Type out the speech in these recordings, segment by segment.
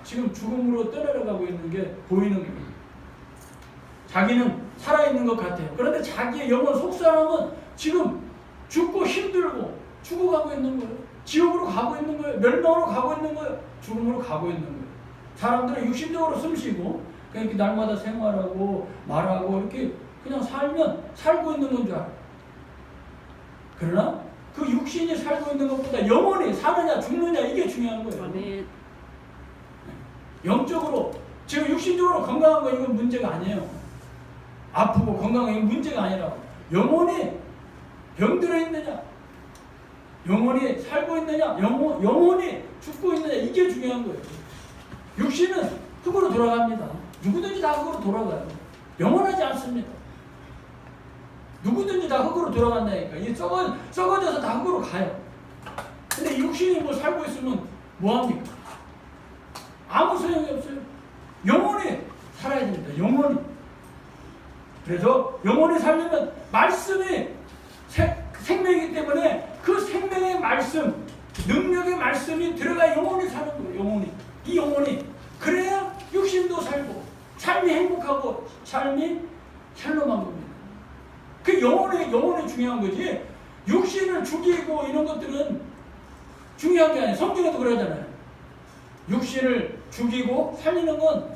지금 죽음으로 떠내려가고 있는 게 보이는 겁니다. 자기는 살아있는 것 같아요. 그런데 자기의 영혼 속사람은 지금 죽고 힘들고 죽어가고 있는 거예요. 지옥으로 가고 있는 거예요. 멸망으로 가고 있는 거예요. 죽음으로 가고 있는 거예요. 사람들은 육신적으로 숨쉬고 그냥 이렇게 날마다 생활하고 말하고 이렇게 그냥 살면 살고 있는 건 줄 알아요. 그러나 그 육신이 살고 있는 것보다 영혼이 사느냐 죽느냐 이게 중요한 거예요. 아멘. 영적으로 지금 육신적으로 건강한 거 이건 문제가 아니에요. 아프고 건강한 게 문제가 아니라고. 영혼이 병들어 있느냐, 영혼이 살고 있느냐, 영혼이 죽고 있느냐 이게 중요한 거예요. 육신은 흙으로 돌아갑니다. 누구든지 다 흙으로 돌아가요. 영원하지 않습니다. 누구든지 다 흙으로 돌아간다니까. 이게 썩어져서 다 흙으로 가요. 근데 육신이 뭐 살고 있으면 뭐합니까? 아무 소용이 없어요. 영혼이 살아야 됩니다. 영혼이. 그래서 영혼이 살려면 말씀이 생명이기 때문에 그 생명의 말씀, 능력의 말씀이 들어가 영혼이 사는 거예요. 영혼이. 이 영혼이. 그래야 육신도 살고 삶이 행복하고 삶이 샬롬한 겁니다. 그 영혼이 중요한 거지. 육신을 죽이고 이런 것들은 중요한 게 아니에요. 성경에도 그러잖아요. 육신을 죽이고 살리는 건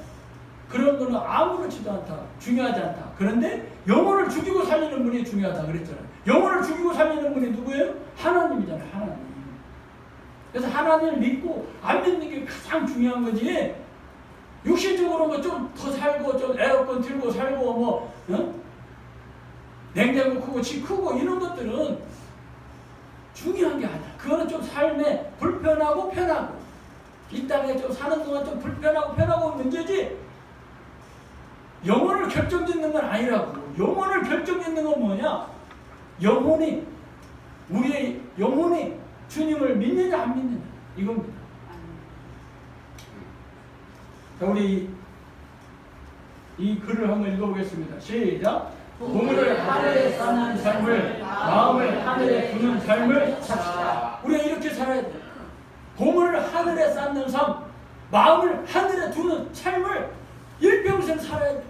그런 거는 아무렇지도 않다. 중요하지 않다. 그런데 영혼을 죽이고 살리는 분이 중요하다 그랬잖아요. 영혼을 죽이고 살리는 분이 누구예요? 하나님이잖아요. 하나님. 그래서 하나님을 믿고 안 믿는 게 가장 중요한 거지. 육신적으로 뭐 좀 더 살고 좀 에어컨 틀고 살고 뭐 냉장고 크고 집 크고 이런 것들은 중요한 게 아니야. 그거는 좀 삶에 불편하고 편하고 이 땅에 좀 사는 동안 좀 불편하고 편하고 문제지 영혼을 결정짓는 건 아니라고. 영혼을 결정짓는 건 뭐냐? 영혼이 우리의 영혼이 주님을 믿느냐 안 믿느냐 이겁니다. 자, 우리 이 글을 한번 읽어보겠습니다. 시작. 보물을 하늘에 쌓는 삶을 마음을 하늘에 두는 삶을 찾시다. 우리가 이렇게 살아야 돼. 보물을 하늘에 쌓는 삶, 마음을 하늘에 두는 삶을 일평생 살아야 돼.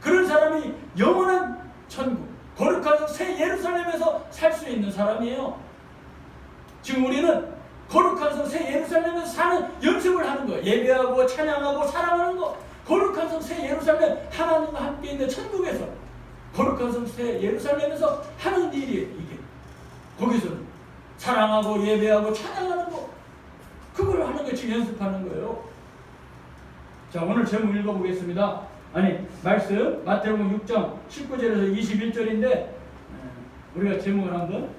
그런 사람이 영원한 천국, 거룩한 새 예루살렘에서 살 수 있는 사람이에요. 지금 우리는 거룩한 성 새 예루살렘에서 사는 연습을 하는 거예요. 예배하고 찬양하고 사랑하는 거. 거룩한 성 새 예루살렘 하나님과 함께 있는 천국에서 거룩한 성 새 예루살렘에서 하는 일이에요. 이게 거기서는 사랑하고 예배하고 찬양하는 거. 그걸 하는 거 지금 연습하는 거예요. 자, 오늘 제목 읽어보겠습니다. 말씀 마태복음 6장 19절에서 21절인데 우리가 제목을 한번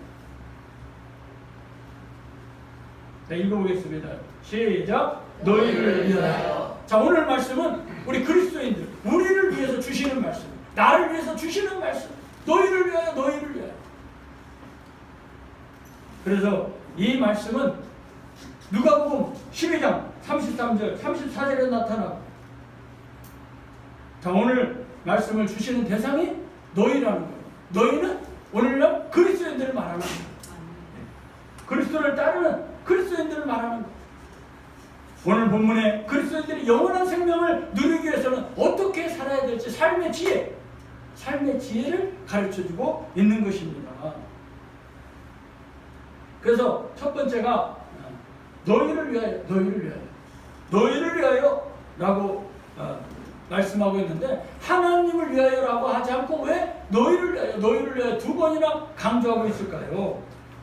읽어보겠습니다. 시작. 너희를 위하여. 자, 오늘 말씀은 우리 그리스도인들 우리를 위해서 주시는 말씀, 나를 위해서 주시는 말씀. 너희를 위하여, 너희를 위하여. 그래서 이 말씀은 누가복음 12장 33절 34절에 나타나고, 자, 오늘 말씀을 주시는 대상이 너희라는 거예요. 너희는 오늘날 그리스도인들을 말하는 거예요. 그리스도를 따르는 그리스도인들을 말하는 거예요. 오늘 본문에 그리스도인들이 영원한 생명을 누리기 위해서는 어떻게 살아야 될지 삶의 지혜를 가르쳐주고 있는 것입니다. 그래서 첫 번째가 너희를 위하여, 너희를 위하여, 너희를 위하여 라고 말씀하고 있는데, 하나님을 위하여라고 하지 않고 왜 너희를 위하여, 너희를 위하여 두 번이나 강조하고 있을까요?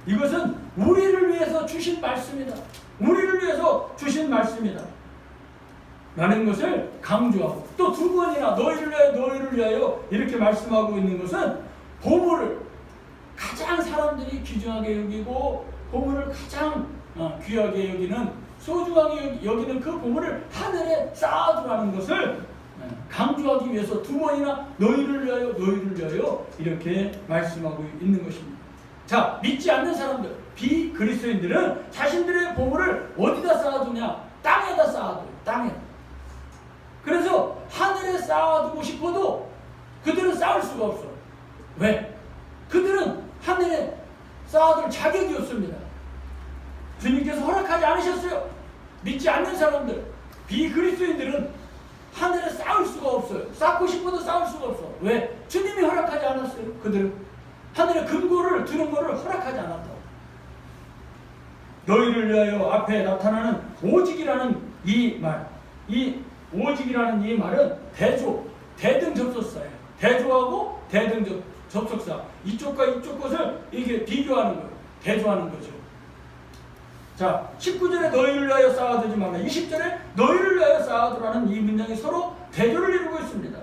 이것은 우리를 위해서 주신 말씀이다. 우리를 위해서 주신 말씀이다 라는 것을 강조하고, 또 두 번이나 너희를 위하여, 너희를 위하여 이렇게 말씀하고 있는 것은 보물을 가장 사람들이 귀중하게 여기고 보물을 가장 귀하게 여기는, 소중하게 여기는 그 보물을 하늘에 쌓아두라는 것을 강조하기 위해서 두 번이나 너희를 위하여, 너희를 위하여 이렇게 말씀하고 있는 것입니다. 자, 믿지 않는 사람들, 비그리스도인들은 자신들의 보물을 어디다 쌓아두냐? 땅에다 쌓아둬요. 땅에. 그래서 하늘에 쌓아두고 싶어도 그들은 쌓을 수가 없어. 왜? 그들은 하늘에 쌓아둘 자격이 없습니다. 주님께서 허락하지 않으셨어요. 믿지 않는 사람들, 비그리스도인들은 하늘에 쌓을 수가 없어요. 쌓고 싶어도 쌓을 수가 없어. 왜? 주님이 허락하지 않았어요. 그들은 하늘의 근거를 두는 것을 허락하지 않았다고. 너희를 위하여 앞에 나타나는 오직이라는 이 말, 이 오직이라는 이 말은 대등접속사예요. 대조하고 대등접속사. 이쪽과 이쪽 것을 이게 비교하는 거예요. 대조하는 거죠. 자, 19절에 너희를 위하여 쌓아두지 말라. 20절에 너희를 위하여 쌓아두라는 이 문장이 서로 대조를 이루고 있습니다.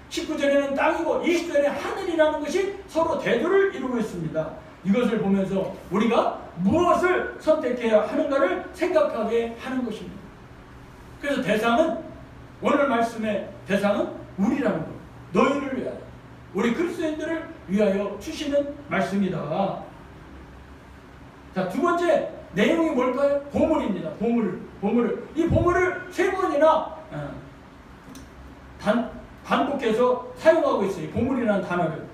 19절에는 땅이고 20절에 하늘이라는 것이 서로 대조를 이루고 있습니다. 이것을 보면서 우리가 무엇을 선택해야 하는가를 생각하게 하는 것입니다. 그래서 대상은, 오늘 말씀의 대상은 우리라는 것. 너희를 위하여, 우리 그리스도인들을 위하여 주시는 말씀이다. 자, 두 번째 내용이 뭘까요? 보물입니다. 보물을. 이 보물을 세 번이나 반복해서 사용하고 있어요. 보물이라는 단어를.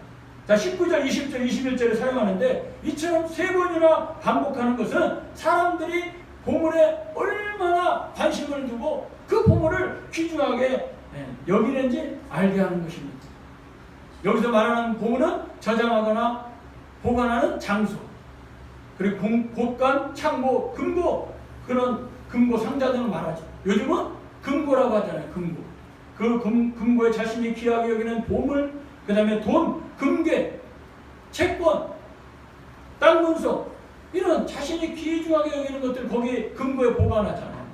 자, 19절, 20절, 21절에 사용하는데 이처럼 세 번이나 반복하는 것은 사람들이 보물에 얼마나 관심을 두고 그 보물을 귀중하게 여기는지 알게 하는 것입니다. 여기서 말하는 보물은 저장하거나 보관하는 장소, 그리고 곳간, 창고, 금고, 그런 금고 상자 등을 말하죠. 요즘은 금고라고 하잖아요. 금고. 그 금고에 자신이 귀하게 여기는 보물, 그 다음에 돈, 금괴, 채권, 땅 문서, 이런 자신이 귀중하게 여기는 것들 거기 금고에 보관하잖아요.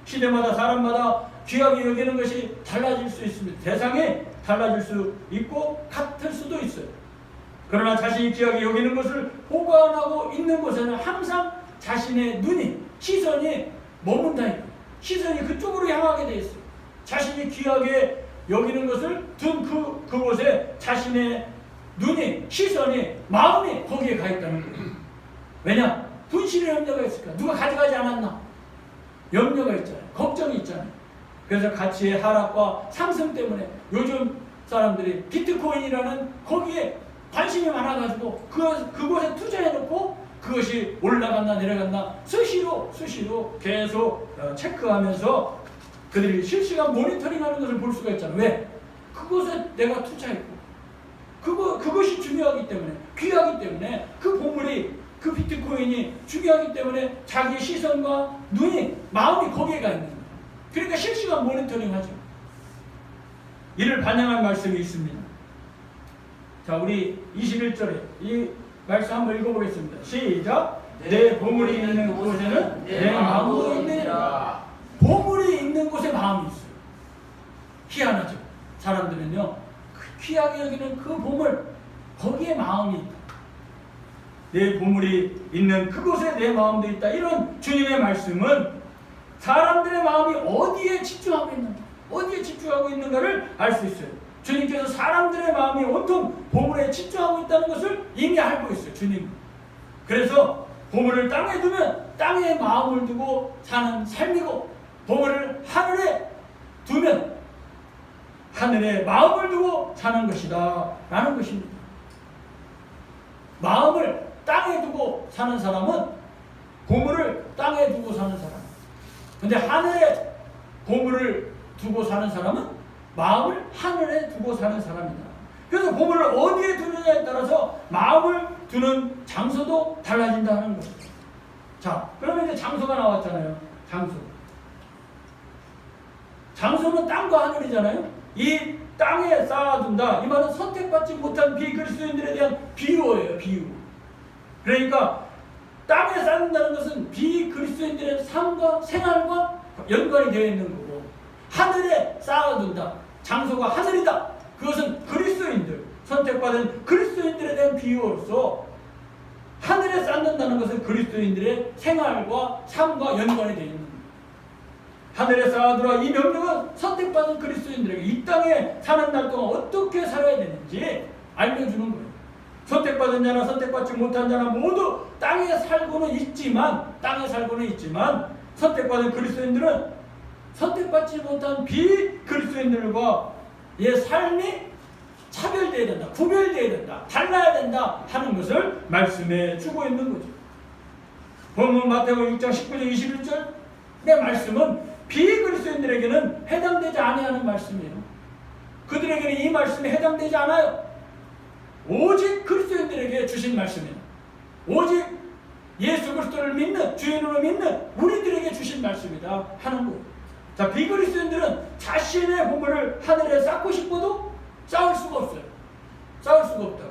시대마다 사람마다 귀하게 여기는 것이 달라질 수 있습니다. 대상이 달라질 수 있고 같을 수도 있어요. 그러나 자신이 귀하게 여기는 것을 보관하고 있는 곳에는 항상 자신의 눈이, 시선이 머문다. 시선이 그쪽으로 향하게 되어 있어요. 자신이 귀하게 여기는 것을 둔 그곳에 자신의 눈이, 시선이, 마음이 거기에 가 있다는 거예요. 왜냐? 분실의 염려가 있을까? 누가 가져가지 않았나? 염려가 있잖아요. 걱정이 있잖아요. 그래서 가치의 하락과 상승 때문에 요즘 사람들이 비트코인이라는 거기에 관심이 많아가지고 그곳에 투자해놓고 그것이 올라갔나 내려갔나 수시로 계속 체크하면서 그들이 실시간 모니터링하는 것을 볼 수가 있잖아요. 왜? 그곳에 내가 투자했고 그것이 중요하기 때문에, 귀하기 때문에, 그 보물이, 그 비트코인이 중요하기 때문에 자기 시선과 눈이, 마음이 거기에 가 있는 거예요. 그러니까 실시간 모니터링 하죠. 이를 반영한 말씀이 있습니다. 자, 우리 21절에 이 말씀 한번 읽어보겠습니다. 시작. 내 보물이 있는 곳에는 내 마음도 있느니라. 보물이 있는 곳에 마음이 있어요. 희한하죠. 사람들은요, 귀하게 여기는 그 보물, 거기에 마음이 있다. 내 보물이 있는 그곳에 내 마음도 있다. 이런 주님의 말씀은 사람들의 마음이 어디에 집중하고 있는가, 어디에 집중하고 있는가를 알 수 있어요. 주님께서 사람들의 마음이 온통 보물에 집중하고 있다는 것을 이미 알고 있어요. 주님. 그래서 보물을 땅에 두면 땅에 마음을 두고 사는 삶이고, 보물을 하늘에 두면 하늘에 마음을 두고 사는 것이다 라는 것입니다. 마음을 땅에 두고 사는 사람은 보물을 땅에 두고 사는 사람. 근데 하늘에 보물을 두고 사는 사람은 마음을 하늘에 두고 사는 사람이다. 그래서 보물을 어디에 두느냐에 따라서 마음을 두는 장소도 달라진다는 거죠. 자, 그러면 이제 장소가 나왔잖아요. 장소는 땅과 하늘이잖아요. 이 땅에 쌓아둔다. 이 말은 선택받지 못한 비그리스도인들에 대한 비유예요. 비유. 그러니까 땅에 쌓는다는 것은 비그리스도인들의 삶과 생활과 연관이 되어 있는 거고, 하늘에 쌓아둔다. 장소가 하늘이다. 그것은 그리스도인들, 선택받은 그리스도인들에 대한 비유로서 하늘에 쌓는다는 것은 그리스도인들의 생활과 삶과 연관이 되어 있는 거예요. 하늘에 쌓아두라. 이 명령은 선택받은 그리스도인들에게 이 땅에 사는 날 동안 어떻게 살아야 되는지 알려주는 거예요. 선택받은 자나 선택받지 못한 자나 모두 땅에 살고는 있지만 선택받은 그리스도인들은 선택받지 못한 비그리스도인들과의 삶이 차별되어야 된다, 구별되어야 된다, 달라야 된다 하는 것을 말씀해 주고 있는 거죠. 본문 마태복음 6장 19절 21절의 말씀은 비그리스도인들에게 그들에게는 해당되지 아니하는 말씀이에요. 그들에게는 이 말씀이 해당되지 않아요. 오직 그리스도인들에게 주신 말씀입니다. 오직 예수 그리스도를 믿는, 주인으로 믿는 우리들에게 주신 말씀이다 하는 거예요. 자, 비그리스도인들은 자신의 보물을 하늘에 쌓고 싶어도 쌓을 수가 없어요. 쌓을 수가 없다고.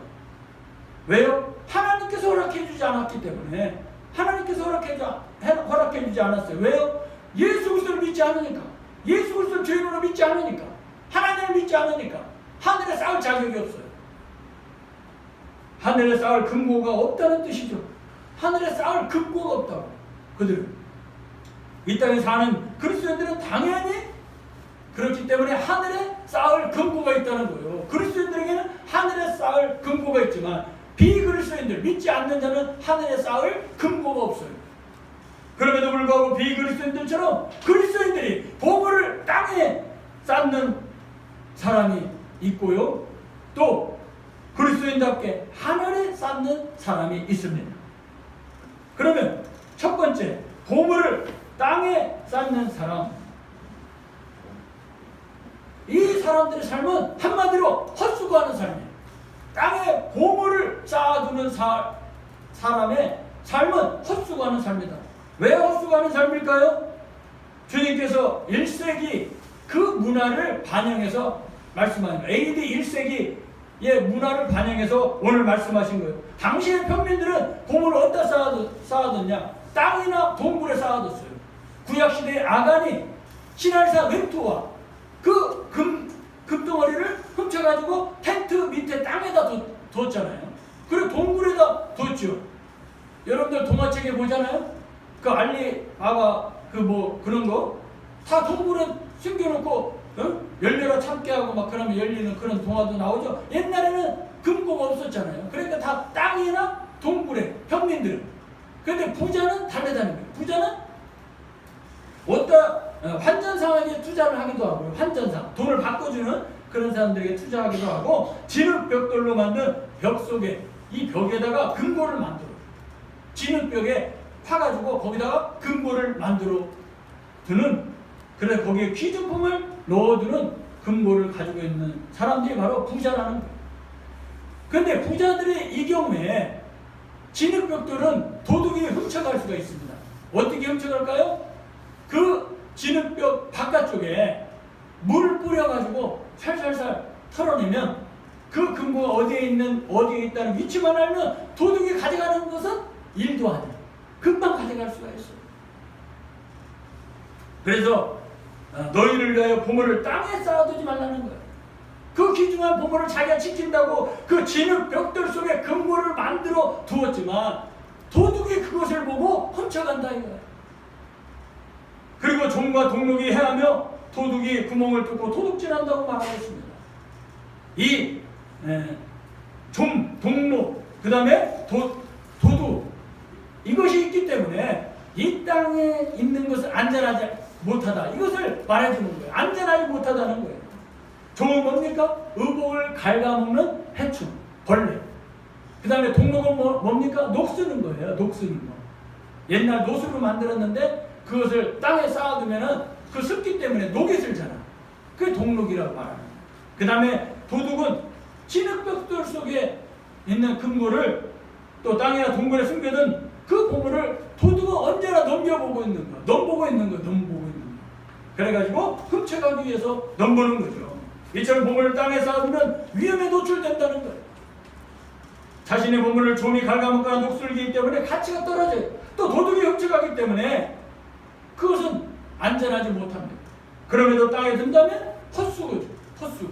왜요? 하나님께서 허락해주지 않았기 때문에. 하나님께서 허락해주지 않았어요. 왜요? 예수 그리스도를 믿지 않으니까. 예수 그리스도를 주인으로 믿지 않으니까. 하나님을 믿지 않으니까. 하늘에 쌓을 자격이 없어요. 하늘에 쌓을 금고가 없다는 뜻이죠. 하늘에 쌓을 금고가 없다고. 그들은 이 땅에 사는 그리스도인들은 당연히 그렇기 때문에 하늘에 쌓을 금고가 있다는 거예요. 그리스도인들에게는 하늘에 쌓을 금고가 있지만 비그리스도인들, 믿지 않는 자는 하늘에 쌓을 금고가 없어요. 그럼에도 불구하고 비그리스도인들처럼 그리스도인들이 보물을 땅에 쌓는 사람이 있고요. 또 그리스도인답게 하늘에 쌓는 사람이 있습니다. 그러면 첫 번째, 보물을 땅에 쌓는 사람. 이 사람들의 삶은 한마디로 헛수고하는 삶이에요. 땅에 보물을 쌓아두는 사람의 삶은 헛수고하는 삶이다. 왜 헛수고하는 삶일까요? 주님께서 1세기 그 문화를 반영해서 말씀하십니다. AD 1세기의 문화를 반영해서 오늘 말씀하신 거예요. 당시의 평민들은 보물을 어디다 쌓아뒀냐? 땅이나 동굴에 쌓아뒀어요. 구약시대의 아간이 신할사 웹토와 그 금덩어리를 훔쳐가지고 텐트 밑에 땅에다 뒀잖아요. 그리고 동굴에다 뒀죠. 여러분들 동화책에 보잖아요. 그 알리바바 그런 거 다 동굴에 숨겨놓고 열려라 참게 하고 막 그러면 열리는 그런 동화도 나오죠. 옛날에는 금고가 없었잖아요. 그러니까 다 땅이나 동굴에 평민들은. 그런데 부자는 달려다니는 거예요. 부자는 환전상에게 투자를 하기도 하고요. 환전상 돈을 바꿔주는 그런 사람들에게 투자하기도 하고 진흙벽돌로 만든 벽 속에 이 벽에다가 금고를 만들어요. 진흙벽에 파가지고 거기다가 금고를 만들어 두는, 그래서 거기에 귀중품을 넣어두는 금고를 가지고 있는 사람들이 바로 부자라는 거예요. 그런데 부자들의 이 경우에 진흙벽돌은 도둑이 훔쳐갈 수가 있습니다. 어떻게 훔쳐갈까요? 그 진흙벽 바깥쪽에 물을 뿌려가지고 살살살 털어내면 그 금고가 어디에 있다는 위치만 알면 도둑이 가져가는 것은 일도 아니에요. 금방 가져갈 수가 있어요. 그래서 너희를 위하여 보물을 땅에 쌓아두지 말라는 거예요. 그 귀중한 보물을 자기가 지킨다고 그 진흙 벽돌 속에 금고를 만들어 두었지만 도둑이 그것을 보고 훔쳐간다 이거예요. 그리고 종과 동록이 해하며 도둑이 구멍을 뚫고 도둑질한다고 말하고 있습니다. 이 종, 동록, 그 다음에 도둑, 이것이 있기 때문에 이 땅에 있는 것을 안전하지 못하다, 이것을 말해주는 거예요. 안전하지 못하다는 거예요. 종은 뭡니까? 의복을 갉아먹는 해충, 벌레. 그 다음에 동록은 뭡니까? 녹 쓰는 거예요. 녹 쓰는 거. 옛날 노수로 만들었는데 그것을 땅에 쌓아두면은 그 습기 때문에 녹이 슬잖아. 그게 동록이라고 말하는 거예요. 그 다음에 도둑은 진흙벽돌 속에 있는 금고를 또 땅이나 동굴에 숨겨둔 그 보물을 도둑은 언제나 넘겨보고 있는 거야. 넘보고 있는 거야. 그래가지고 훔쳐가기 위해서 넘보는 거죠. 이처럼 보물을 땅에 쌓아두면 위험에 노출된다는 거예요. 자신의 보물을 좀이 갉아먹거나 녹슬기 때문에 가치가 떨어져요. 또 도둑이 훔쳐가기 때문에 그것은 안전하지 못합니다. 그럼에도 땅에 둔다면 헛수고죠. 헛수고.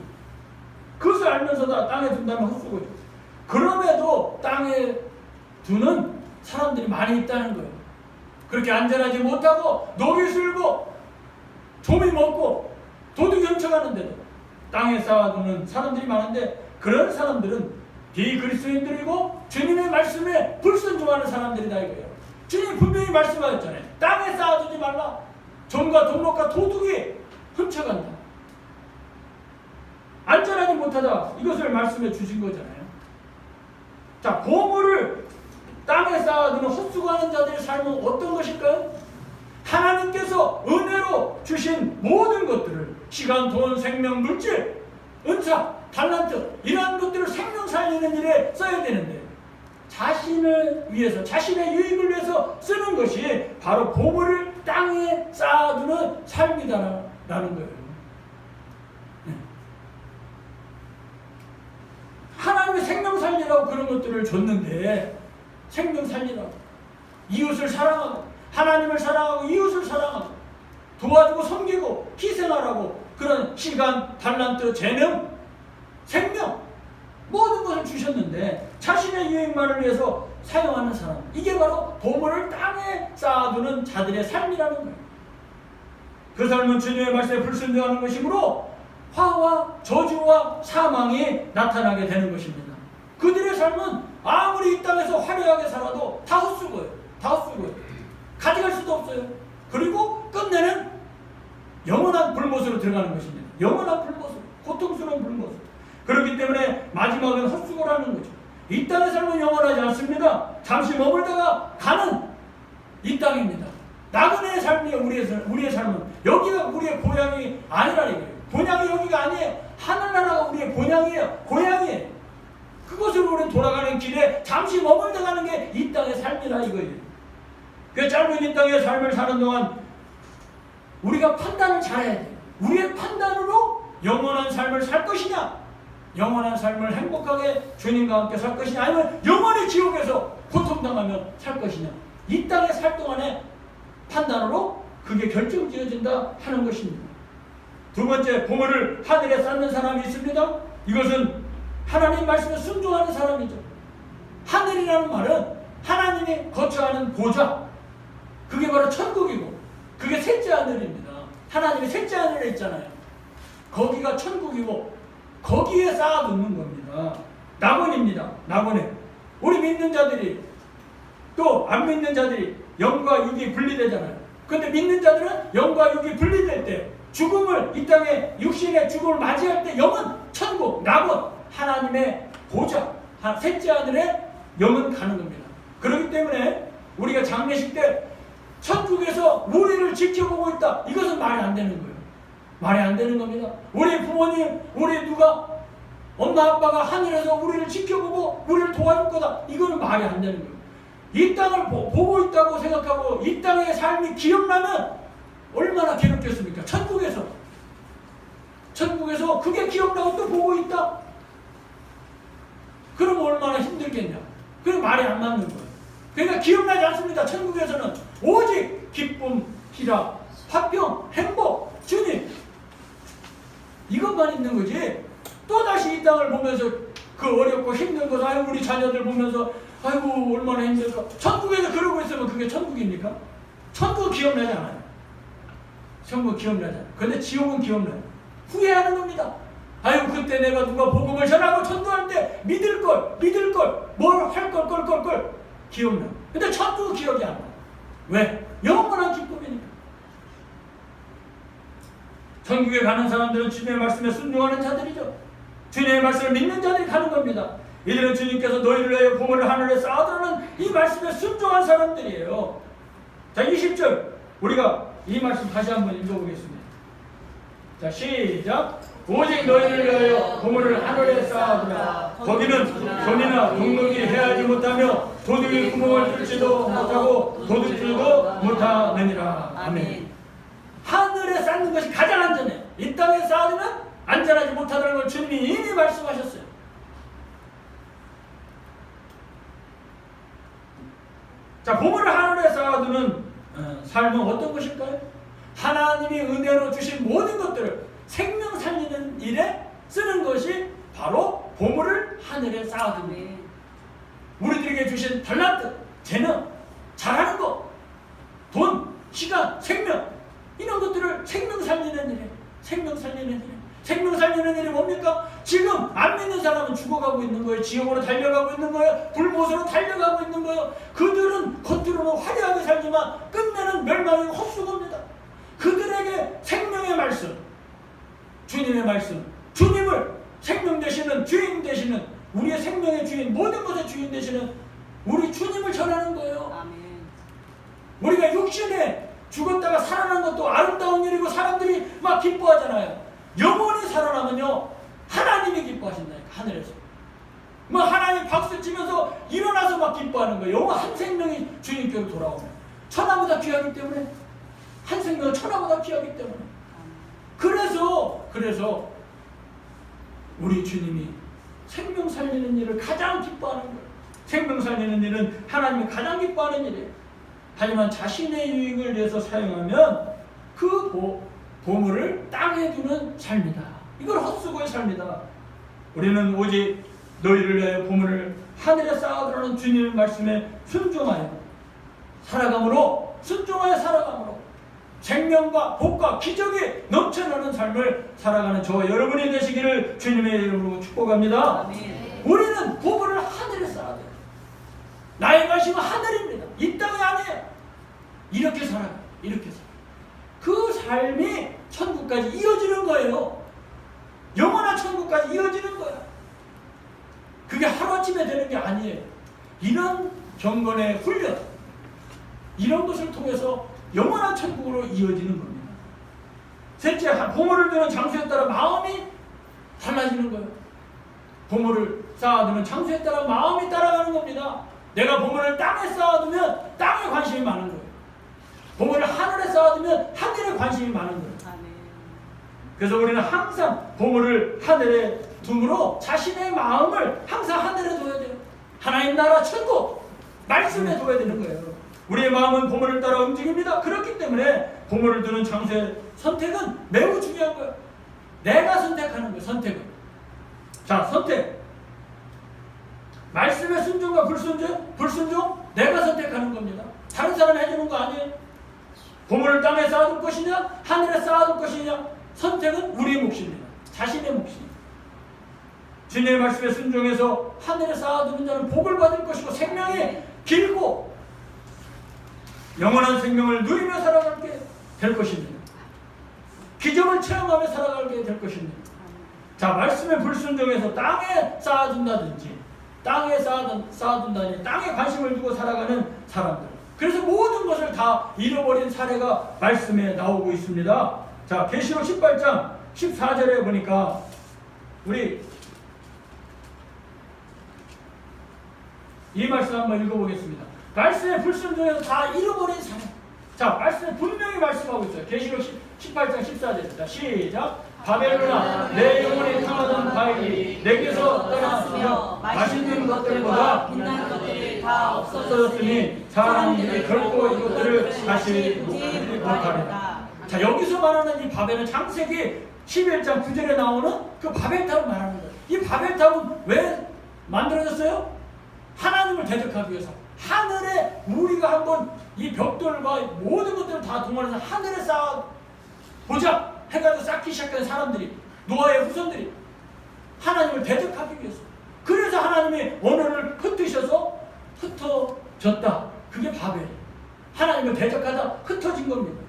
그것을 알면서도 땅에 둔다면 헛수고죠. 그럼에도 땅에 두는 사람들이 많이 있다는 거예요. 그렇게 안전하지 못하고 녹이 슬고 좀이 먹고 도둑이 훔쳐가는데도 땅에 쌓아두는 사람들이 많은데 그런 사람들은 비그리스도인들이고 주님의 말씀에 불순종하는 사람들이다 이거예요. 주님이 분명히 말씀하셨잖아요. 땅에 쌓아두지 말라. 종과 동록과 도둑이 훔쳐간다. 안전하지 못하다. 이것을 말씀해 주신 거잖아요. 자, 보물을 땅에 쌓아두는 헛수고하는 자들의 삶은 어떤 것일까요? 하나님께서 은혜로 주신 모든 것들을 시간, 돈, 생명, 물질, 은사, 달란트 이러한 것들을 생명 살리는 일에 써야 되는데 자신을 위해서 자신의 유익을 위해서 쓰는 것이 바로 보물을 땅에 쌓아두는 삶이다라는 거예요. 하나님이 생명 살리라고 그런 것들을 줬는데 생명 살리라고 이웃을 사랑하고 하나님을 사랑하고 이웃을 사랑하고 도와주고 섬기고 희생하라고 그런 시간, 달란트, 재능, 생명 모든 것을 주셨는데 자신의 유익만을 위해서 사용하는 사람 이게 바로 보물을 땅에 쌓아두는 자들의 삶이라는 거예요. 그 삶은 주님의 말씀에 불순종하는 것이므로 화와 저주와 사망이 나타나게 되는 것입니다. 그들의 삶은 아무리 이 땅에서 화려하게 살아도 다 헛수고예요. 다 헛수고예요. 가져갈 수도 없어요. 그리고 끝내는 영원한 불못으로 들어가는 것입니다. 영원한 불못으로, 고통스러운 불못으로. 그렇기 때문에 마지막은 헛수고라는 거죠. 이 땅의 삶은 영원하지 않습니다. 잠시 머물다가 가는 이 땅입니다. 나그네의 삶이에요. 우리의 삶은 여기가 우리의 고향이 아니라는 거예요. 본향이 여기가 아니에요. 하늘나라가 우리의 본향이에요. 고향이에요. 그곳으로 우리는 돌아가는 길에 잠시 머물다 가는 게 이 땅의 삶이라 이거예요. 그 짧은 이 땅의 삶을 사는 동안 우리가 판단을 잘해야 돼요. 우리의 판단으로 영원한 삶을 살 것이냐, 영원한 삶을 행복하게 주님과 함께 살 것이냐, 아니면 영원히 지옥에서 고통당하며 살 것이냐, 이 땅에 살 동안의 판단으로 그게 결정지어진다 하는 것입니다. 두 번째, 보물을 하늘에 쌓는 사람이 있습니다. 이것은 하나님 말씀에 순종하는 사람이죠. 하늘이라는 말은 하나님이 거처하는 보좌, 그게 바로 천국이고 그게 셋째 하늘입니다. 하나님이 셋째 하늘에 있잖아요. 거기가 천국이고 거기에 쌓아두는 겁니다. 낙원입니다. 낙원에 우리 믿는 자들이 또 안 믿는 자들이 영과 육이 분리되잖아요. 그런데 믿는 자들은 영과 육이 분리될 때 죽음을 이 땅에 육신의 죽음을 맞이할 때 영은 천국, 낙원, 하나님의 보좌, 셋째 하늘에 영은 가는 겁니다. 그렇기 때문에 우리가 장례식 때 천국에서 우리를 지켜보고 있다. 이것은 말이 안 되는 거예요. 말이 안 되는 겁니다. 우리 부모님, 우리 누가 엄마 아빠가 하늘에서 우리를 지켜보고 우리를 도와줄 거다. 이거는 말이 안 되는 거예요. 이 땅을 보고 있다고 생각하고 이 땅의 삶이 기억나면 얼마나 괴롭겠습니까? 천국에서 그게 기억나고 또 보고 있다? 그럼 얼마나 힘들겠냐? 그게 말이 안 맞는 거예요. 그러니까 기억나지 않습니다. 천국에서는 오직 기쁨, 희락, 화평, 행복, 주님 이것만 있는 거지. 또다시 이 땅을 보면서 그 어렵고 힘든 것, 아이고 우리 자녀들 보면서 아이고 얼마나 힘들까. 천국에서 그러고 있으면 그게 천국입니까? 천국은 기억나지 않아요. 천국은 기억나지 않아요. 그런데 지옥은 기억나요. 후회하는 겁니다. 아이고 그때 내가 누가 복음을 전하고 전도할 때 믿을걸 뭘 할걸 기억나. 근데 천국은 기억이 안 나. 왜? 영원한 기쁨이니까. 천국에 가는 사람들은 주님의 말씀에 순종하는 자들이죠. 주님의 말씀을 믿는 자들이 가는 겁니다. 이들은 주님께서 너희를 위하여 보물을 하늘에 쌓아두는 이 말씀에 순종한 사람들이에요. 자, 20절 우리가 이 말씀 다시 한번 읽어보겠습니다. 자, 시작. 오직 너희를 위하여 보물을 하늘에 쌓아두라. 거기는 손이나 동물이 해하지 못하며 도둑이 구멍을 뚫지도 못하고 도둑질도 못하느니라. 아멘. 하늘에 쌓는 것이 가장 안전해. 이 땅에 쌓아두면 안전하지 못하다는 걸 주님이 이미 말씀하셨어요. 자, 보물을 하늘에 쌓아두는 삶은 어떤 것일까요? 하나님이 은혜로 주신 모든 것들을 생명 살리는 일에 쓰는 것이 바로 보물을 하늘에 쌓아두는. 우리들에게 주신 달란트, 재능, 잘하는 것, 돈, 시간, 생명 이런 것들을 생명 살리는 일에 생명 살리는 일이 뭡니까? 지금 안 믿는 사람은 죽어가고 있는 거예요. 지옥으로 달려가고 있는 거예요. 불못으로 달려가고 있는 거예요. 그들은 겉으로는 화려하게 살지만 끝내는 멸망의 헛수고입니다. 그들에게 생명의 말씀, 주님의 말씀, 주님을 생명 되시는 주인 되시는 우리의 생명의 주인, 모든 것의 주인 되시는 우리 주님을 전하는 거예요. 아멘. 우리가 육신의 죽었다가 살아난 것도 아름다운 일이고 사람들이 막 기뻐하잖아요. 영원히 살아나면요 하나님이 기뻐하신다니까. 하늘에서 뭐 하나님 박수 치면서 일어나서 막 기뻐하는 거예요. 영원 한 생명이 주님께로 돌아오면 천하보다 귀하기 때문에, 한 생명은 천하보다 귀하기 때문에. 그래서 우리 주님이 생명 살리는 일을 가장 기뻐하는 거예요. 생명 살리는 일은 하나님이 가장 기뻐하는 일이에요. 하지만 자신의 유익을 위해서 사용하면 그 보물을 땅에 두는 삶이다. 이걸 헛수고의 삶이다. 우리는 오직 너희를 위하여 보물을 하늘에 쌓아두라는 주님의 말씀에 순종하여 살아감으로, 순종하여 살아감으로 생명과 복과 기적이 넘쳐나는 삶을 살아가는 저와 여러분이 되시기를 주님의 이름으로 축복합니다. 아멘. 우리는 보물을 하늘에 쌓아야 돼요. 나의 관심은 하늘입니다. 이 땅이 아니에요. 이렇게 살아요. 이렇게 살아요. 그 삶이 천국까지 이어지는 거예요. 영원한 천국까지 이어지는 거예요. 그게 하루아침에 되는 게 아니에요. 이런 경건의 훈련, 이런 것을 통해서 영원한 천국으로 이어지는 겁니다. 셋째, 보물을 두는 장소에 따라 마음이 달라지는 거예요. 보물을 쌓아두는 장소에 따라 마음이 따라가는 겁니다. 내가 보물을 땅에 쌓아두면 땅에 관심이 많은 거예요. 보물을 하늘에 쌓아두면 하늘에 관심이 많은 거예요. 그래서 우리는 항상 보물을 하늘에 둠으로 자신의 마음을 항상 하늘에 둬야 돼요. 하나님 나라 천국 말씀에 둬야 되는 거예요. 우리의 마음은 보물을 따라 움직입니다. 그렇기 때문에 보물을 두는 장소의 선택은 매우 중요한 거예요. 내가 선택하는 거예요. 선택은. 자, 선택. 말씀의 순종과 불순종 내가 선택하는 겁니다. 다른 사람이 해주는 거 아니에요. 보물을 땅에 쌓아둘 것이냐 하늘에 쌓아둘 것이냐, 선택은 우리의 몫입니다. 자신의 몫입니다. 주님의 말씀에 순종해서 하늘에 쌓아두는 자는 복을 받을 것이고 생명이 길고 영원한 생명을 누리며 살아가게 될 것입니다. 기적을 체험하며 살아가게 될 것입니다. 자, 말씀에 불순종해서 땅에 쌓아둔다든지 땅에 쌓아둔다니 땅에 관심을 두고 살아가는 사람들, 그래서 모든 것을 다 잃어버린 사례가 말씀에 나오고 있습니다. 자, 계시록 18장 14절에 보니까 우리 이 말씀 한번 읽어보겠습니다. 말씀에 불순종해서 다 잃어버린 사람. 자, 말씀에 분명히 말씀하고 있어요. 계시록 18장 14절입니다. 시작. 바벨론아, 내 영혼이 탐하던 바위이 내게서 떠났으며 맛있는 것들보다 빛나는 것들이 다 없어졌으니 사람들이 결코 이것들을 다시 못하리라. 자, 여기서 말하는 이 바벨은 창세기 11장 9절에 나오는 그 바벨탑을 말하는 거예요. 이 바벨탑은 왜 만들어졌어요? 하나님을 대적하기 위해서. 하늘에 우리가 한번 이 벽돌과 모든 것들을 다 동원해서 하늘에 쌓아 보자 해가지고 쌓기 시작한 사람들이, 노아의 후손들이 하나님을 대적하기 위해서. 그래서 하나님이 언어를 흩으셔서 흩어졌다. 그게 바벨. 하나님을 대적하다 흩어진 겁니다.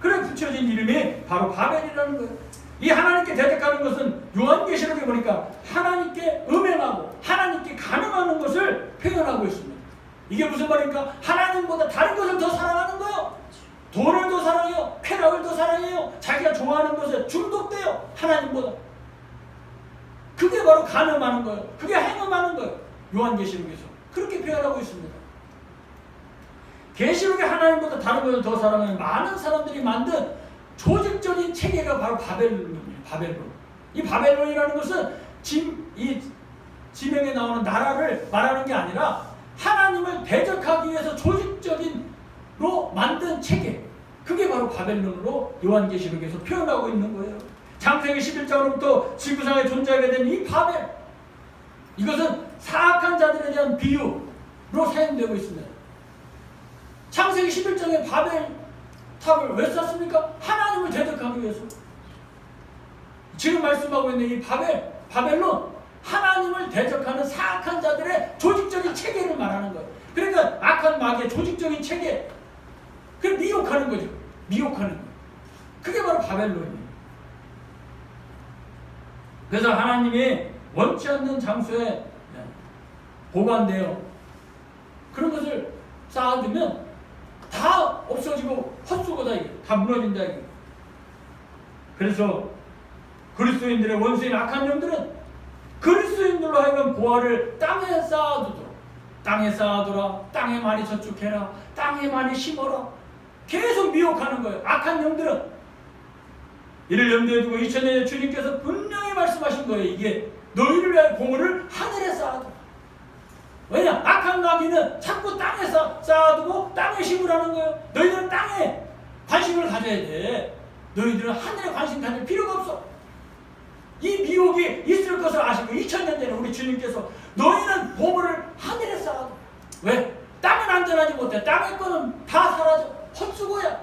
그래 붙여진 이름이 바로 바벨이라는 거예요. 이 하나님께 대적하는 것은 요한계시록에 보니까 하나님께 음행하고 하나님께 간음하는 것을 표현하고 있습니다. 이게 무슨 말입니까? 하나님보다 다른 것을 더 사랑하는 거예요. 돈을 더 사랑해요. 쾌락을 더 사랑해요. 자기가 좋아하는 것에 중독돼요. 하나님보다. 그게 바로 간음하는 거예요. 그게 행음하는 거예요. 요한계시록에서 그렇게 표현하고 있습니다. 계시록에 하나님보다 다른 것을 더 사랑하는 많은 사람들이 만든 조직적인 체계가 바로 바벨론이에요. 바벨론. 이 바벨론이라는 것은 이 지명에 나오는 나라를 말하는 게 아니라 하나님을 대적하기 위해서 조직적인로 만든 체계, 그게 바로 바벨론으로 요한계시록에서 표현하고 있는 거예요. 창세기 11장으로부터 지구상에 존재하게 된 이 바벨, 이것은 사악한 자들에 대한 비유로 사용되고 있습니다. 창세기 11장에 바벨탑을 왜 쐈습니까? 하나님을 대적하기 위해서. 지금 말씀하고 있는 이 바벨론, 하나님을 대적하는 사악한 자들의 조직적인 체계를 말하는 거예요. 그러니까 악한 마귀의 조직적인 체계, 그걸 미혹하는 거죠. 미혹하는 거예요. 그게 바로 바벨론이에요. 그래서 하나님이 원치 않는 장소에 보관되어 그런 것을 쌓아두면 다 없어지고 헛수고다 이게. 다 무너진다 이게. 그래서 그리스도인들의 원수인 악한 영들은 그리스도인들로 하여금 보화를 땅에 쌓아두도록, 땅에 쌓아두라, 땅에 많이 저축해라, 땅에 많이 심어라, 계속 미혹하는 거예요. 악한 영들은. 이를 염두에 두고 2000년에 주님께서 분명히 말씀하신 거예요. 이게 너희를 위하여 보물을 하늘에 쌓아두라. 왜냐? 악한 마귀는 자꾸 땅에 쌓아두고 땅에 심으라는 거예요. 너희들은 땅에 관심을 가져야 돼. 너희들은 하늘에 관심 가질 필요가 없어. 이 미혹이 있을 것을 아시고 2000년 전에 우리 주님께서 너희는 보물을 하늘에 쌓아둬. 왜? 땅은 안전하지 못해. 땅의 것은 다 사라져. 헛수고야.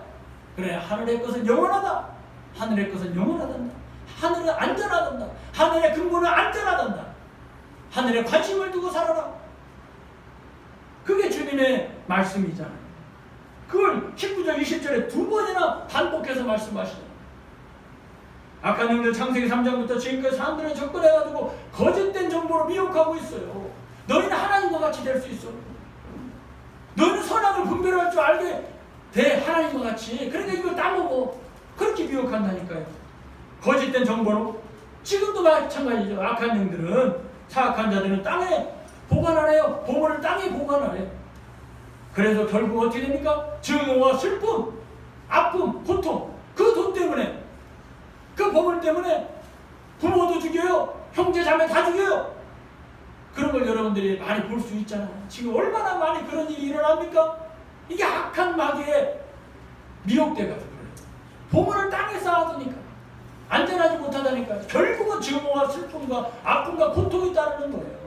그래, 하늘의 것은 영원하다. 하늘의 것은 영원하단다. 하늘은 안전하단다. 하늘의 근본은 안전하단다. 하늘에 관심을 두고 살아라. 그게 주님의 말씀이잖아요. 그걸 19절 20절에 두 번이나 반복해서 말씀하시잖아요. 악한 영들 창세기 3장부터 지금까지 사람들은 접근해가지고 거짓된 정보로 미혹하고 있어요. 너희는 하나님과 같이 될 수 있어. 너희는 선악을 분별할 줄 알게 돼. 하나님과 같이. 그러니까 이걸 따먹어. 그렇게 미혹한다니까요. 거짓된 정보로. 지금도 마찬가지죠. 악한 영들은, 사악한 자들은 땅에 보관하래요. 보물을 땅에 보관하래. 그래서 결국 어떻게 됩니까? 증오와 슬픔, 아픔, 고통. 그 돈 때문에, 그 보물 때문에 부모도 죽여요. 형제 자매 다 죽여요. 그런 걸 여러분들이 많이 볼 수 있잖아요. 지금 얼마나 많이 그런 일이 일어납니까? 이게 악한 마귀에 미혹돼가지고 그래요. 보물을 땅에 쌓아두니까 안전하지 못하다니까. 결국은 증오와 슬픔과 아픔과 고통이 따르는 거예요.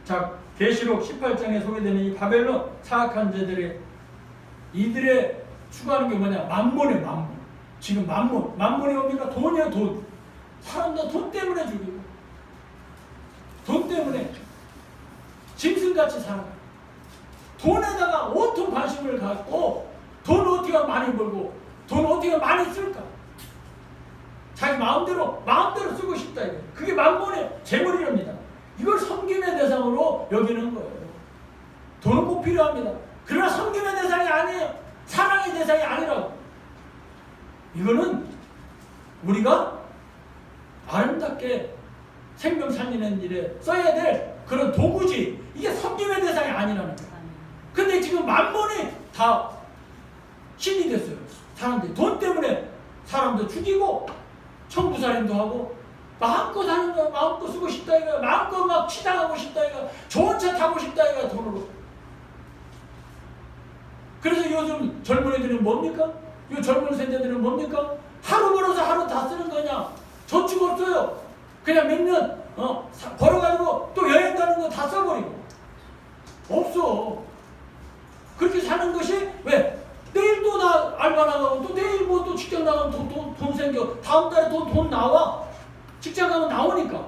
자, 계시록 18장에 소개되는 이 바벨론 사악한 자들의 이들의 추구하는 게 뭐냐? 만몬이에요. 만몬. 지금 만몬이 뭡니까? 돈이에요. 돈. 사람도 돈 때문에 죽이고 돈 때문에 짐승같이 살아가요. 돈에다가 온통 관심을 갖고 돈 어떻게 많이 벌고 돈 어떻게 많이 쓸까? 자기 마음대로 쓰고 싶다 이거. 그게 만몬의 재물이랍니다. 이걸 섬김의 대상으로 여기는 거예요. 돈은 꼭 필요합니다. 그러나 섬김의 대상이 아니에요. 사랑의 대상이 아니라고. 이거는 우리가 아름답게 생명 살리는 일에 써야 될 그런 도구지, 이게 섬김의 대상이 아니라는 거예요. 근데 지금 만몬이 다 신이 됐어요. 사람들이 돈 때문에 사람도 죽이고 청부살인도 하고 마음껏 하는 거야. 마음껏 쓰고 싶다 이거야. 마음껏 막 치당하고 싶다 이거야. 좋은 차 타고 싶다 이거야. 돈으로. 그래서 요즘 젊은 애들은 뭡니까? 요 젊은 세대들은 뭡니까? 하루 벌어서 하루 다 쓰는 거냐? 저축 없어요. 그냥 몇 년 벌어가지고 또 여행 가는 거 다 써버리고. 없어. 그렇게 사는 것이 왜? 내일 또 나 알바 나가고 또 내일 뭐 또 직장 나가면 돈 생겨. 다음 달에 돈 나와. 직장 가면 나오니까.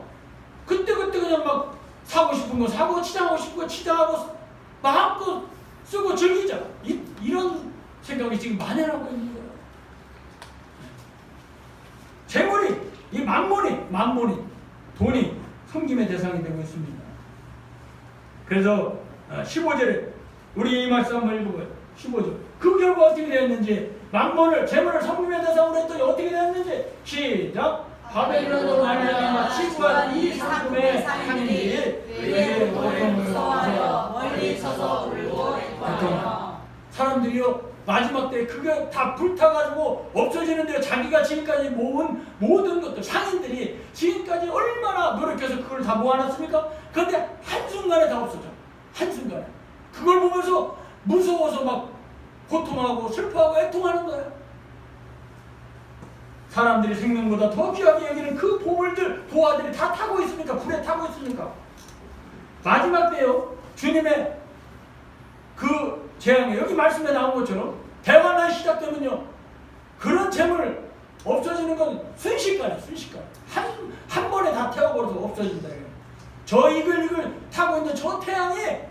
그때 그냥 막 사고 싶은 거 사고 치장하고 싶은 거 치장하고 마음껏 쓰고 즐기자. 이런 생각이 지금 만연하고 있는 거예요. 재물이, 이 만몬이 돈이 섬김의 대상이 되고 있습니다. 그래서 15절에 우리 이 말씀 한번 읽어봐요. 15절. 그 결과 어떻게 되었는지, 만몬을 재물을 섬김의 대상으로 했더니 어떻게 되었는지 시작. 바벨론으로 말미암아 치부한 이 상품의 상인이 의의 모형을 무서워하여 멀리 서서 울고 애통하여. 사람들이요 마지막 때에 그게 다 불타가지고 없어지는데 자기가 지금까지 모은 모든 것들, 상인들이 지금까지 얼마나 노력해서 그걸 다 모아놨습니까? 그런데 한순간에 다 없어져. 한순간에. 그걸 보면서 무서워서 막 고통하고 슬퍼하고 애통하는 거예요. 사람들이 생명보다 더 귀하게 여기는 그 보물들, 보화들이 다 타고 있으니까, 불에 타고 있으니까. 마지막 때요, 주님의 그 재앙에, 여기 말씀에 나온 것처럼 대환란이 시작되면요, 그런 재물 없어지는 건 순식간에. 한 번에 다 태워버려서 없어진다. 저 이글 타고 있는 저 태양에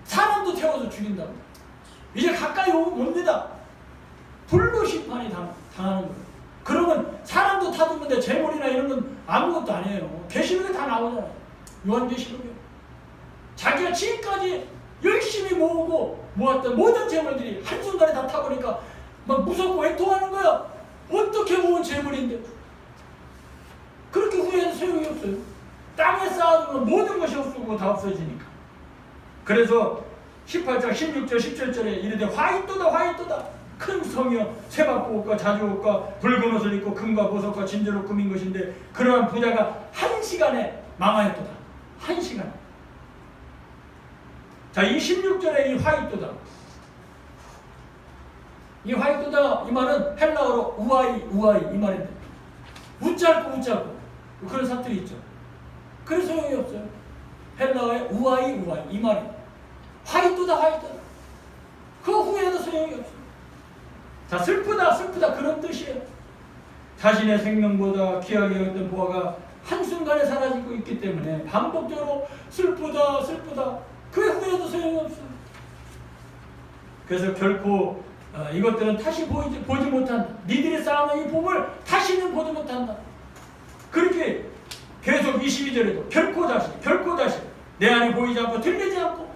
사람도 태워서 죽인다고. 이제 가까이 옵니다. 불로 심판이 당하는 거예요. 그러면 사람도 타도는데 재물이나 이런 건 아무것도 아니에요. 계시록에 다 나오잖아요. 요한계시록에. 자기가 지금까지 열심히 모으고 모았던 모든 재물들이 한순간에 다 타버리니까 막 무섭고 애통하는 거야. 어떻게 모은 재물인데. 그렇게 후회해도 소용이 없어요. 땅에 쌓아두면 모든 것이 없어지고 다 없어지니까. 그래서 18장 16절 17절에 이르되 화이또다 화이또다 큰 성이여 세바꽃과 자주옷과 붉은 옷을 입고 금과 보석과 진주로 꾸민 것인데 그러한 부자가 한 시간에 망하였도다. 한 시간에. 자, 이 16절에 이 화이또다. 이 화이또다 이 말은 헬라어로 우아이 이 말인데 웃잘고 그런 사투리 있죠. 그래서 소용이 없어요. 헬라어의 우아이 이 말이 화이또다 그 후에도 소용이 없어요. 자, 슬프다 그런 뜻이에요. 자신의 생명보다 귀하게 여겼던 보아가 한순간에 사라지고 있기 때문에 반복적으로 슬프다 그 후에도 소용이 없어요. 그래서 결코 이것들은 다시 보지 못한다. 니들이 쌓아놓은 이 봄을 다시는 보지 못한다. 그렇게 계속 22절에도 결코 다시 내 안에 보이지 않고 들리지 않고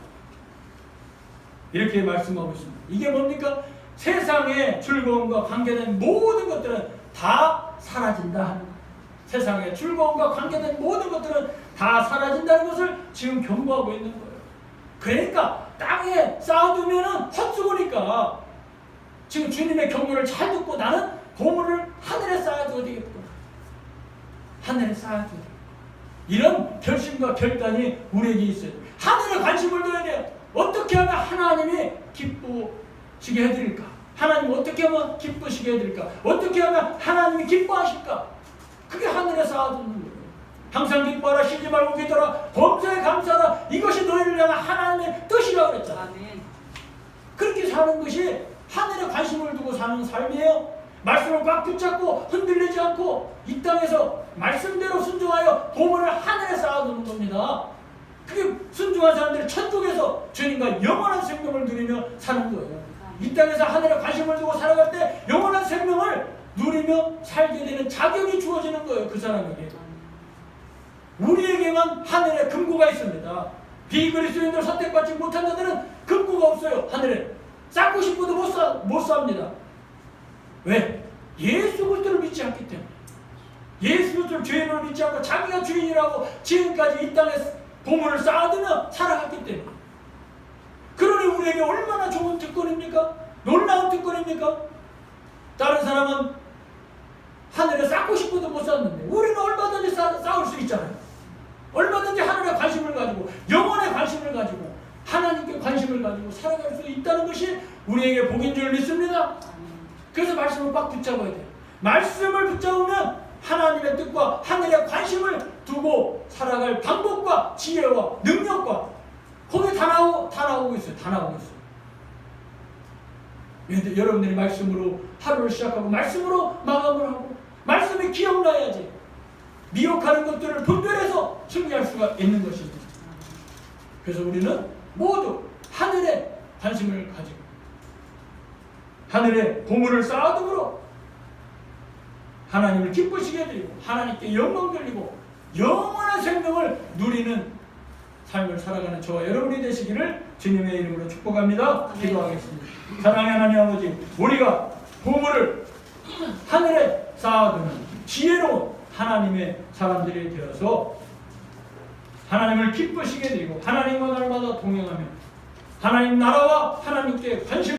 이렇게 말씀하고 있습니다. 이게 뭡니까? 세상의 즐거움과 관계된 모든 것들은 다 사라진다 하는 거예요. 세상의 즐거움과 관계된 모든 것들은 다 사라진다는 것을 지금 경고하고 있는 거예요. 그러니까 땅에 쌓아두면 헛수고니까 지금 주님의 경고를 잘 듣고 나는 보물을 하늘에 쌓아둬야 되겠구나. 하늘에 쌓아둬야 되겠구나. 이런 결심과 결단이 우리에게 있어요. 하늘에 관심을 둬야 돼요. 어떻게 하면 하나님이 기쁘시게 해드릴까? 하나님 어떻게 하면 기쁘시게 해드릴까? 어떻게 하면 하나님이 기뻐하실까? 그게 하늘에 쌓아두는 거예요. 항상 기뻐하라, 쉬지 말고 기도하라, 범사에 감사하라. 이것이 너희를 향한 하나님의 뜻이라고 그랬잖아. 아멘. 그렇게 사는 것이 하늘에 관심을 두고 사는 삶이에요. 말씀을 꽉 붙잡고 흔들리지 않고 이 땅에서 말씀대로 순종하여 보물을 하늘에 쌓아두는 겁니다. 그게 순종한 사람들이 천국에서 주님과 영원한 생명을 누리며 사는 거예요. 이 땅에서 하늘에 관심을 두고 살아갈 때 영원한 생명을 누리며 살게 되는 자격이 주어지는 거예요. 그 사람에게. 우리에게만 하늘에 금고가 있습니다. 비그리스도인들 선택받지 못한 자들은 금고가 없어요. 하늘에. 쌓고 싶어도 못 삽니다. 왜? 예수 그리스도를 믿지 않기 때문에. 예수 그리스도를 주인으로 믿지 않고 자기가 주인이라고 지금까지 이 땅에 보물을 쌓아두며 살아갔기 때문에. 그러니 우리에게 얼마나 좋은 특권입니까? 놀라운 특권입니까? 다른 사람은 하늘에 쌓고 싶어도 못 쌓는데 우리는 얼마든지 쌓을 수 있잖아요. 얼마든지 하늘에 관심을 가지고 영혼에 관심을 가지고 하나님께 관심을 가지고 살아갈 수 있다는 것이 우리에게 복인 줄 믿습니다. 그래서 말씀을 꽉 붙잡아야 돼요. 말씀을 붙잡으면 하나님의 뜻과 하늘의 관심을 두고 살아갈 방법과 지혜와 능력과 거기 다 나오고 있어요. 다 나오고 있어요. 여러분들이 말씀으로 하루를 시작하고 말씀으로 마감을 하고 말씀이 기억나야지 미혹하는 것들을 분별해서 승리할 수가 있는 것입니다. 그래서 우리는 모두 하늘에 관심을 가지고 하늘에 보물을 쌓아두므로 하나님을 기쁘시게 해드리고 하나님께 영광 돌리고 영원한 생명을 누리는 삶을 살아가는 저와 여러분이 되시기를 주님의 이름으로 축복합니다. 기도하겠습니다. 사랑의 하나님 아버지, 우리가 보물을 하늘에 쌓아두는 지혜로운 하나님의 사람들이 되어서 하나님을 기쁘시게 해드리고 하나님과 날마다 동행하며 하나님 나라와 하나님께 관심